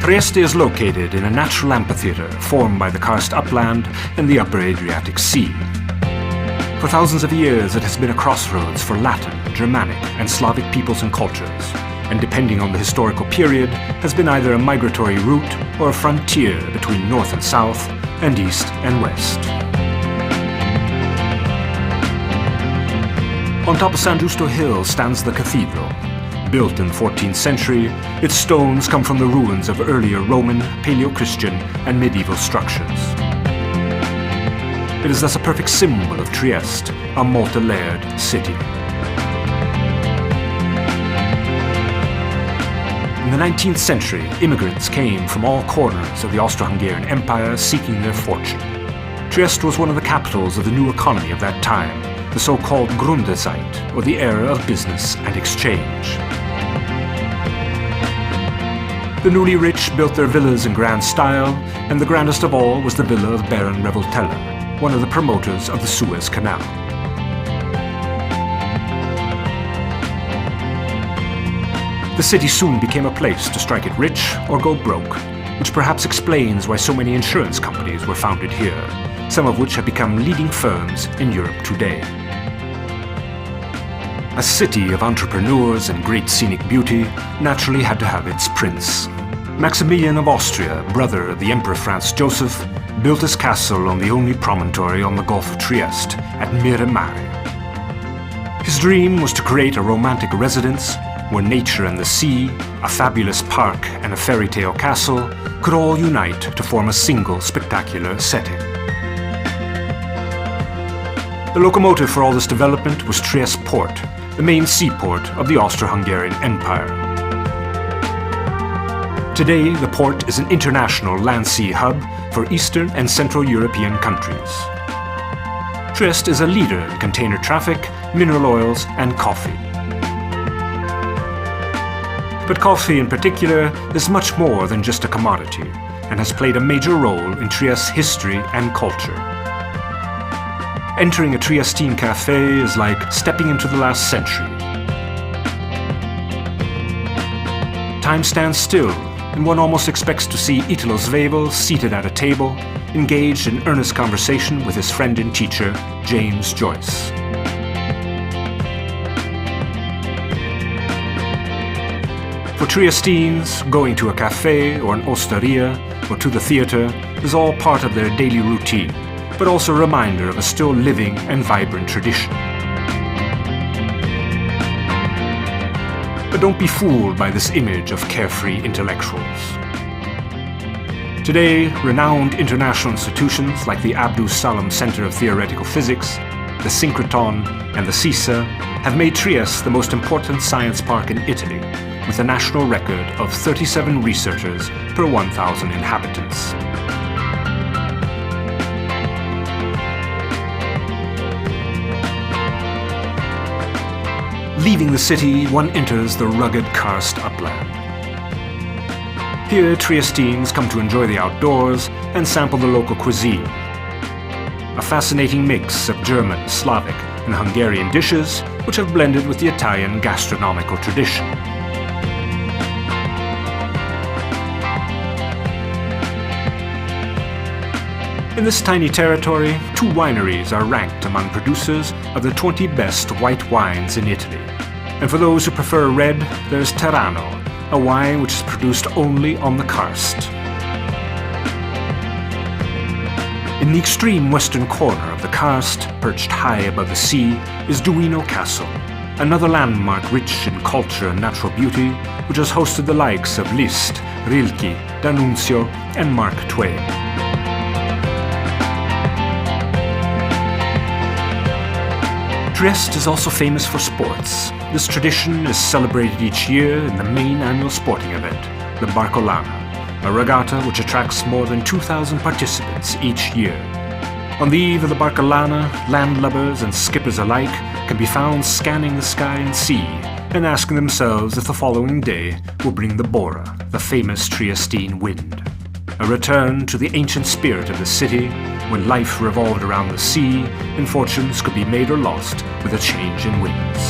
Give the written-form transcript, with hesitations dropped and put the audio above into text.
Trieste is located in a natural amphitheatre formed by the karst upland and the upper Adriatic Sea. For thousands of years it has been a crossroads for Latin, Germanic and Slavic peoples and cultures, and depending on the historical period, has been either a migratory route or a frontier between north and south, and east and west. On top of San Giusto Hill stands the cathedral. Built in the 14th century, its stones come from the ruins of earlier Roman, Paleo-Christian and medieval structures. It is thus a perfect symbol of Trieste, a multi-layered city. In the 19th century, immigrants came from all corners of the Austro-Hungarian Empire seeking their fortune. Trieste was one of the capitals of the new economy of that time, the so-called Gründerzeit, or the era of business and exchange. The newly rich built their villas in grand style, and the grandest of all was the villa of Baron Revoltella, one of the promoters of the Suez Canal. The city soon became a place to strike it rich or go broke, which perhaps explains why so many insurance companies were founded here, some of which have become leading firms in Europe today. A city of entrepreneurs and great scenic beauty naturally had to have its prince. Maximilian of Austria, brother of the Emperor Franz Joseph, built his castle on the only promontory on the Gulf of Trieste, at Mare Mare. His dream was to create a romantic residence where nature and the sea, a fabulous park and a fairy tale castle could all unite to form a single spectacular setting. The locomotive for all this development was Trieste Port, the main seaport of the Austro-Hungarian Empire. Today, the port is an international land-sea hub for Eastern and Central European countries. Trieste is a leader in container traffic, mineral oils and coffee. But coffee in particular is much more than just a commodity, and has played a major role in Trieste's history and culture. Entering a Triestine cafe is like stepping into the last century. Time stands still, and one almost expects to see Italo Svevo seated at a table, engaged in earnest conversation with his friend and teacher, James Joyce. For Triestines, going to a cafe or an osteria or to the theatre is all part of their daily routine, but also a reminder of a still living and vibrant tradition. But don't be fooled by this image of carefree intellectuals. Today, renowned international institutions like the Abdus Salam Center of Theoretical Physics, the Synchrotron and the CISA have made Trieste the most important science park in Italy, with a national record of 37 researchers per 1,000 inhabitants. Leaving the city, one enters the rugged karst upland. Here, Triestines come to enjoy the outdoors and sample the local cuisine. A fascinating mix of German, Slavic, and Hungarian dishes, which have blended with the Italian gastronomical tradition. In this tiny territory, 2 wineries are ranked among producers of the 20 best white wines in Italy. And for those who prefer red, there's Terrano, a wine which is produced only on the karst. In the extreme western corner of the karst, perched high above the sea, is Duino Castle, another landmark rich in culture and natural beauty, which has hosted the likes of Liszt, Rilke, D'Annunzio and Mark Twain. Trieste is also famous for sports. This tradition is celebrated each year in the main annual sporting event, the Barcolana, a regatta which attracts more than 2,000 participants each year. On the eve of the Barcolana, landlubbers and skippers alike can be found scanning the sky and sea and asking themselves if the following day will bring the Bora, the famous Triestine wind. A return to the ancient spirit of the city, when life revolved around the sea and fortunes could be made or lost with a change in winds.